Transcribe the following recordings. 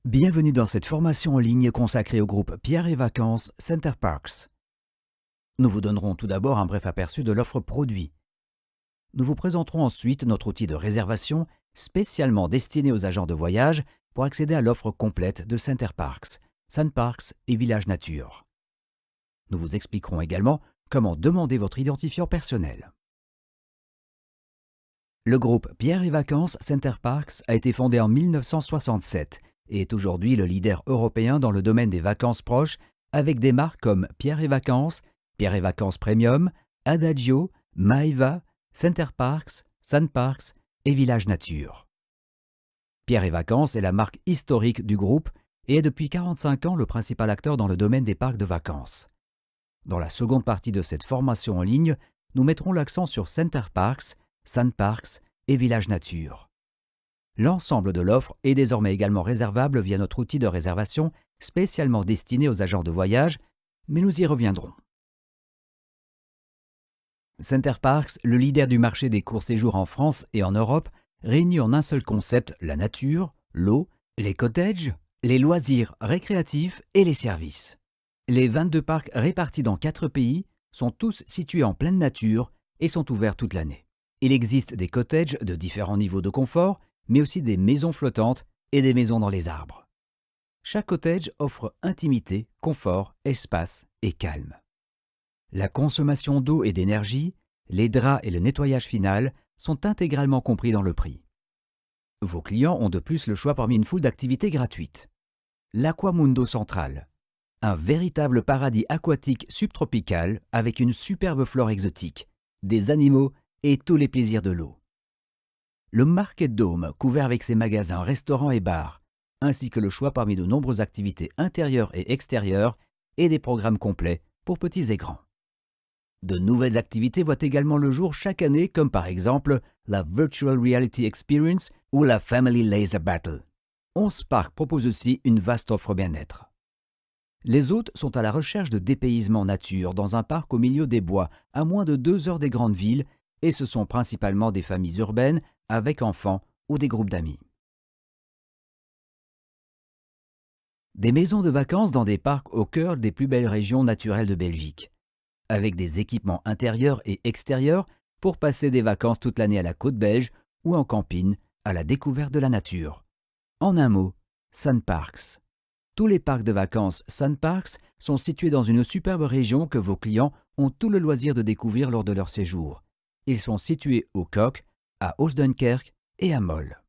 Bienvenue dans cette formation en ligne consacrée au groupe Pierre et Vacances Center Parcs. Nous vous donnerons tout d'abord un bref aperçu de l'offre produit. Nous vous présenterons ensuite notre outil de réservation spécialement destiné aux agents de voyage pour accéder à l'offre complète de Center Parcs, Sun Parks et Village Nature. Nous vous expliquerons également comment demander votre identifiant personnel. Le groupe Pierre et Vacances Center Parcs a été fondé en 1967 et est aujourd'hui le leader européen dans le domaine des vacances proches avec des marques comme Pierre et Vacances Premium, Adagio, Maeva, Center Parcs, Sun Parks et Village Nature. Pierre et Vacances est la marque historique du groupe et est depuis 45 ans le principal acteur dans le domaine des parcs de vacances. Dans la seconde partie de cette formation en ligne, nous mettrons l'accent sur Center Parcs, Sun Parks et Village Nature. L'ensemble de l'offre est désormais également réservable via notre outil de réservation spécialement destiné aux agents de voyage, mais nous y reviendrons. Center Parcs, le leader du marché des courts séjours en France et en Europe, réunit en un seul concept la nature, l'eau, les cottages, les loisirs récréatifs et les services. Les 22 parcs répartis dans 4 pays sont tous situés en pleine nature et sont ouverts toute l'année. Il existe des cottages de différents niveaux de confort, mais aussi des maisons flottantes et des maisons dans les arbres. Chaque cottage offre intimité, confort, espace et calme. La consommation d'eau et d'énergie, les draps et le nettoyage final sont intégralement compris dans le prix. Vos clients ont de plus le choix parmi une foule d'activités gratuites. L'Aquamundo Central, un véritable paradis aquatique subtropical avec une superbe flore exotique, des animaux et tous les plaisirs de l'eau. Le Market Dome, couvert avec ses magasins, restaurants et bars, ainsi que le choix parmi de nombreuses activités intérieures et extérieures et des programmes complets pour petits et grands. De nouvelles activités voient également le jour chaque année, comme par exemple la Virtual Reality Experience ou la Family Laser Battle. 11 parcs proposent aussi une vaste offre bien-être. Les hôtes sont à la recherche de dépaysement nature dans un parc au milieu des bois, à moins de 2 heures des grandes villes, et ce sont principalement des familles urbaines avec enfants ou des groupes d'amis. Des maisons de vacances dans des parcs au cœur des plus belles régions naturelles de Belgique, avec des équipements intérieurs et extérieurs pour passer des vacances toute l'année à la côte belge ou en camping à la découverte de la nature. En un mot, Sun Parks. Tous les parcs de vacances Sun Parks sont situés dans une superbe région que vos clients ont tout le loisir de découvrir lors de leur séjour. Ils sont situés au Kok, à Oostduinkerque et à Mol.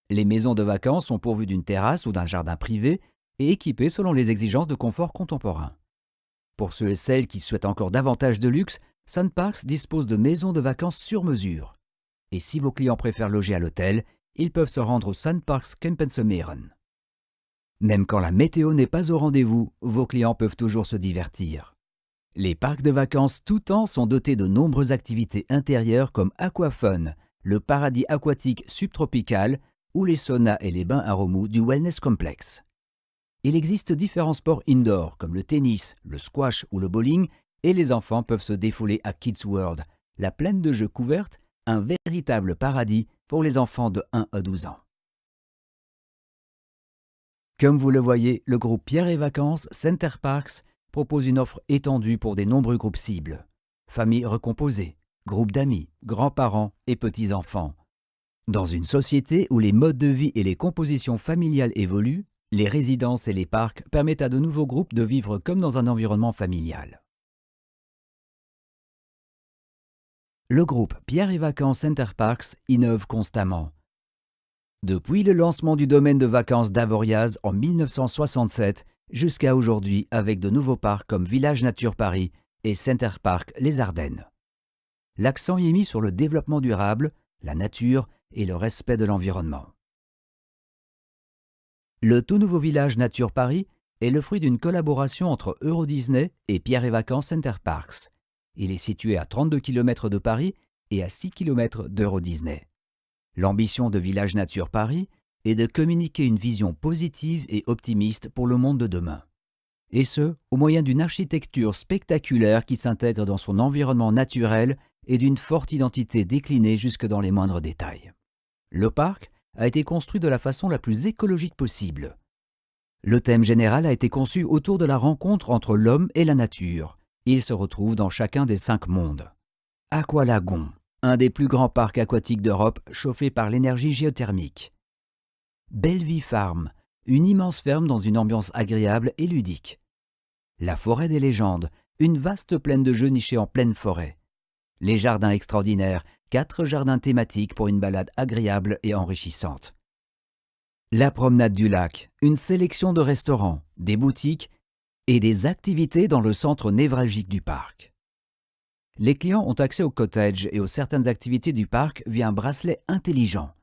Les maisons de vacances sont pourvues d'une terrasse ou d'un jardin privé et équipées selon les exigences de confort contemporain. Pour ceux et celles qui souhaitent encore davantage de luxe, Sun Parks dispose de maisons de vacances sur mesure. Et si vos clients préfèrent loger à l'hôtel, ils peuvent se rendre au Sun Parks Kempensemeren. Même quand la météo n'est pas au rendez-vous, vos clients peuvent toujours se divertir. Les parcs de vacances tout temps sont dotés de nombreuses activités intérieures comme Aquafun, le paradis aquatique subtropical ou les saunas et les bains à remous du Wellness Complex. Il existe différents sports indoor comme le tennis, le squash ou le bowling et les enfants peuvent se défouler à Kids World, la plaine de jeux couverte, un véritable paradis pour les enfants de 1 à 12 ans. Comme vous le voyez, le groupe Pierre et Vacances Center Parcs propose une offre étendue pour des nombreux groupes cibles. Familles recomposées, groupes d'amis, grands-parents et petits-enfants. Dans une société où les modes de vie et les compositions familiales évoluent, les résidences et les parcs permettent à de nouveaux groupes de vivre comme dans un environnement familial. Le groupe Pierre et Vacances Center Parcs innove constamment. Depuis le lancement du domaine de vacances d'Avoriaz en 1967 jusqu'à aujourd'hui avec de nouveaux parcs comme Village Nature Paris et Center Parcs Les Ardennes. L'accent y est mis sur le développement durable, la nature et le respect de l'environnement. Le tout nouveau Village Nature Paris est le fruit d'une collaboration entre Eurodisney et Pierre et Vacances Center Parcs. Il est situé à 32 km de Paris et à 6 km d'Eurodisney. L'ambition de Village Nature Paris est de communiquer une vision positive et optimiste pour le monde de demain. Et ce, au moyen d'une architecture spectaculaire qui s'intègre dans son environnement naturel et d'une forte identité déclinée jusque dans les moindres détails. Le parc, a été construit de la façon la plus écologique possible. Le thème général a été conçu autour de la rencontre entre l'homme et la nature. Il se retrouve dans chacun des 5 mondes. Aqualagon, un des plus grands parcs aquatiques d'Europe chauffé par l'énergie géothermique. Bellevue Farm, une immense ferme dans une ambiance agréable et ludique. La forêt des légendes, une vaste plaine de jeux nichée en pleine forêt. Les jardins extraordinaires, 4 jardins thématiques pour une balade agréable et enrichissante. La promenade du lac, une sélection de restaurants, des boutiques et des activités dans le centre névralgique du parc. Les clients ont accès au cottage et aux certaines activités du parc via un bracelet intelligent.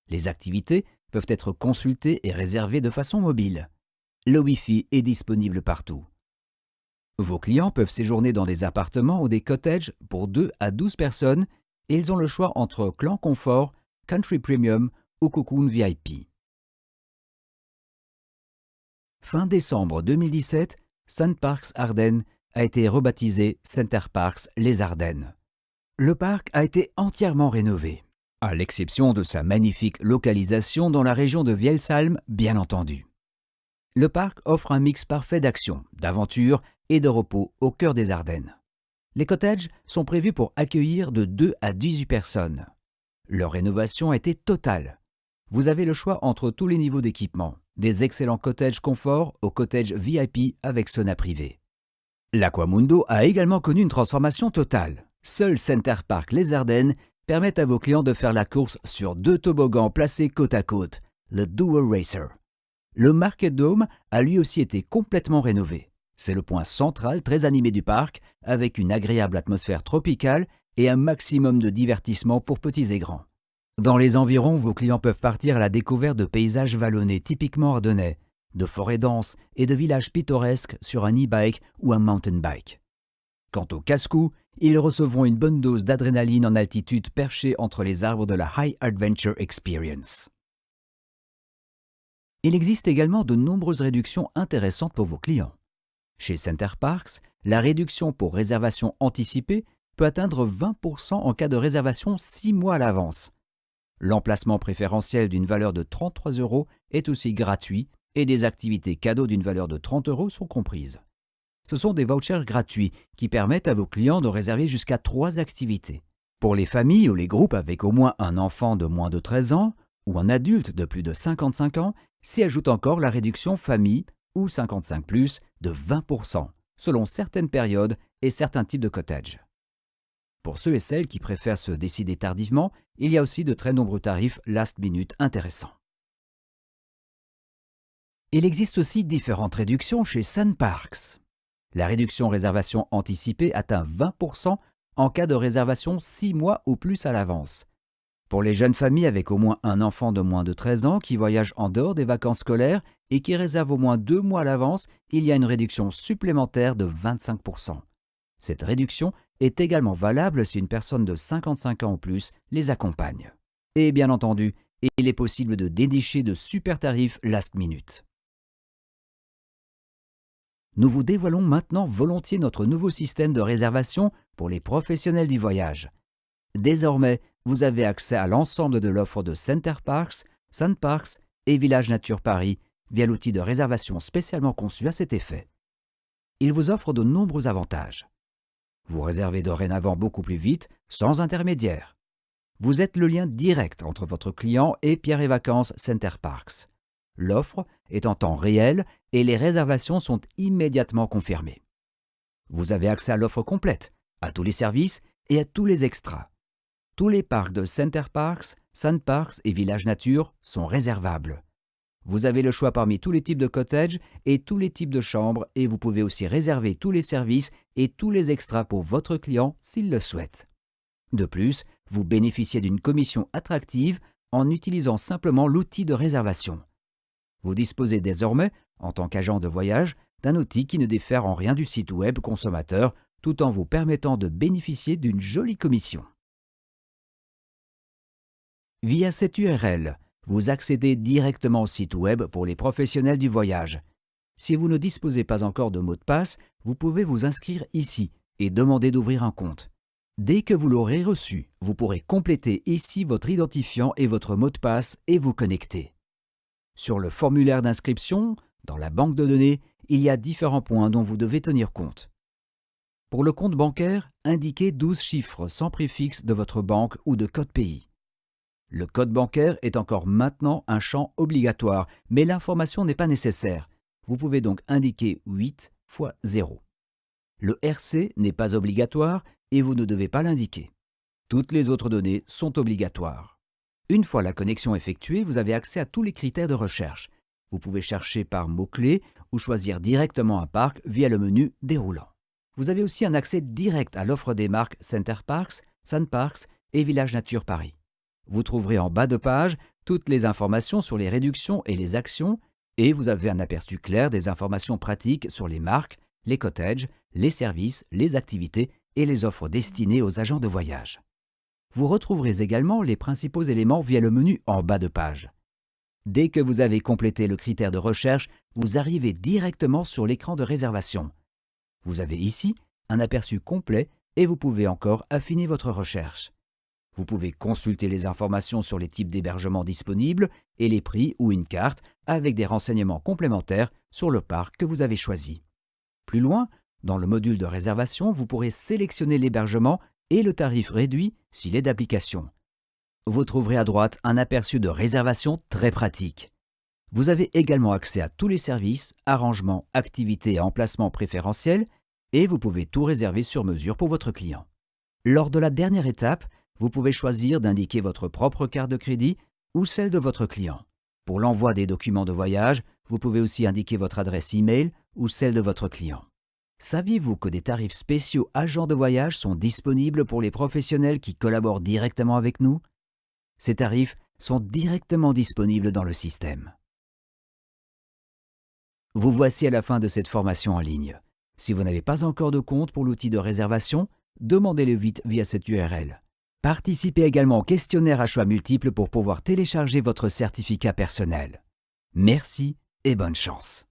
Les activités peuvent être consultées et réservées de façon mobile. Le Wi-Fi est disponible partout. Vos clients peuvent séjourner dans des appartements ou des cottages pour 2 à 12 personnes et ils ont le choix entre Clan Confort, Country Premium ou Cocoon VIP. Fin décembre 2017, Sun Parks Ardennes a été rebaptisé Center Parcs Les Ardennes. Le parc a été entièrement rénové, à l'exception de sa magnifique localisation dans la région de Vielsalm, bien entendu. Le parc offre un mix parfait d'action, d'aventure et de repos au cœur des Ardennes. Les cottages sont prévus pour accueillir de 2 à 18 personnes. Leur rénovation a été totale. Vous avez le choix entre tous les niveaux d'équipement, des excellents cottages confort aux cottages VIP avec sauna privé. L'Aquamundo a également connu une transformation totale. Seul Center Parcs Les Ardennes permet à vos clients de faire la course sur 2 toboggans placés côte à côte, le Dual Racer. Le Market Dome a lui aussi été complètement rénové. C'est le point central très animé du parc, avec une agréable atmosphère tropicale et un maximum de divertissement pour petits et grands. Dans les environs, vos clients peuvent partir à la découverte de paysages vallonnés typiquement ardennais, de forêts denses et de villages pittoresques sur un e-bike ou un mountain bike. Quant aux casse-cou, ils recevront une bonne dose d'adrénaline en altitude perchée entre les arbres de la High Adventure Experience. Il existe également de nombreuses réductions intéressantes pour vos clients. Chez Center Parcs, la réduction pour réservation anticipée peut atteindre 20% en cas de réservation 6 mois à l'avance. L'emplacement préférentiel d'une valeur de 33 € est aussi gratuit et des activités cadeaux d'une valeur de 30 € sont comprises. Ce sont des vouchers gratuits qui permettent à vos clients de réserver jusqu'à 3 activités. Pour les familles ou les groupes avec au moins un enfant de moins de 13 ans ou un adulte de plus de 55 ans, s'y ajoute encore la réduction famille ou 55+, de 20%, selon certaines périodes et certains types de cottages. Pour ceux et celles qui préfèrent se décider tardivement, il y a aussi de très nombreux tarifs last minute intéressants. Il existe aussi différentes réductions chez Sun Parcs. La réduction réservation anticipée atteint 20% en cas de réservation 6 mois ou plus à l'avance. Pour les jeunes familles avec au moins un enfant de moins de 13 ans qui voyagent en dehors des vacances scolaires et qui réservent au moins 2 mois à l'avance, il y a une réduction supplémentaire de 25%. Cette réduction est également valable si une personne de 55 ans ou plus les accompagne. Et bien entendu, il est possible de dénicher de super tarifs last minute. Nous vous dévoilons maintenant volontiers notre nouveau système de réservation pour les professionnels du voyage. Désormais, vous avez accès à l'ensemble de l'offre de Center Parcs, Sun Parcs et Village Nature Paris via l'outil de réservation spécialement conçu à cet effet. Il vous offre de nombreux avantages. Vous réservez dorénavant beaucoup plus vite, sans intermédiaire. Vous êtes le lien direct entre votre client et Pierre et Vacances Center Parcs. L'offre est en temps réel et les réservations sont immédiatement confirmées. Vous avez accès à l'offre complète, à tous les services et à tous les extras. Tous les parcs de Center Parcs, Sun Parcs et Village Nature sont réservables. Vous avez le choix parmi tous les types de cottages et tous les types de chambres et vous pouvez aussi réserver tous les services et tous les extras pour votre client s'il le souhaite. De plus, vous bénéficiez d'une commission attractive en utilisant simplement l'outil de réservation. Vous disposez désormais, en tant qu'agent de voyage, d'un outil qui ne diffère en rien du site web consommateur tout en vous permettant de bénéficier d'une jolie commission. Via cette URL, vous accédez directement au site web pour les professionnels du voyage. Si vous ne disposez pas encore de mot de passe, vous pouvez vous inscrire ici et demander d'ouvrir un compte. Dès que vous l'aurez reçu, vous pourrez compléter ici votre identifiant et votre mot de passe et vous connecter. Sur le formulaire d'inscription, dans la banque de données, il y a différents points dont vous devez tenir compte. Pour le compte bancaire, indiquez 12 chiffres sans préfixe de votre banque ou de code pays. Le code bancaire est encore maintenant un champ obligatoire, mais l'information n'est pas nécessaire. Vous pouvez donc indiquer 8 x 0. Le RC n'est pas obligatoire et vous ne devez pas l'indiquer. Toutes les autres données sont obligatoires. Une fois la connexion effectuée, vous avez accès à tous les critères de recherche. Vous pouvez chercher par mots-clés ou choisir directement un parc via le menu déroulant. Vous avez aussi un accès direct à l'offre des marques Center Parcs, Sun Parks et Village Nature Paris. Vous trouverez en bas de page toutes les informations sur les réductions et les actions et vous avez un aperçu clair des informations pratiques sur les marques, les cottages, les services, les activités et les offres destinées aux agents de voyage. Vous retrouverez également les principaux éléments via le menu en bas de page. Dès que vous avez complété le critère de recherche, vous arrivez directement sur l'écran de réservation. Vous avez ici un aperçu complet et vous pouvez encore affiner votre recherche. Vous pouvez consulter les informations sur les types d'hébergements disponibles et les prix ou une carte avec des renseignements complémentaires sur le parc que vous avez choisi. Plus loin, dans le module de réservation, vous pourrez sélectionner l'hébergement et le tarif réduit s'il est d'application. Vous trouverez à droite un aperçu de réservation très pratique. Vous avez également accès à tous les services, arrangements, activités et emplacements préférentiels et vous pouvez tout réserver sur mesure pour votre client. Lors de la dernière étape, vous pouvez choisir d'indiquer votre propre carte de crédit ou celle de votre client. Pour l'envoi des documents de voyage, vous pouvez aussi indiquer votre adresse e-mail ou celle de votre client. Saviez-vous que des tarifs spéciaux agents de voyage sont disponibles pour les professionnels qui collaborent directement avec nous? Ces tarifs sont directement disponibles dans le système. Vous voici à la fin de cette formation en ligne. Si vous n'avez pas encore de compte pour l'outil de réservation, demandez-le vite via cette URL. Participez également au questionnaire à choix multiples pour pouvoir télécharger votre certificat personnel. Merci et bonne chance.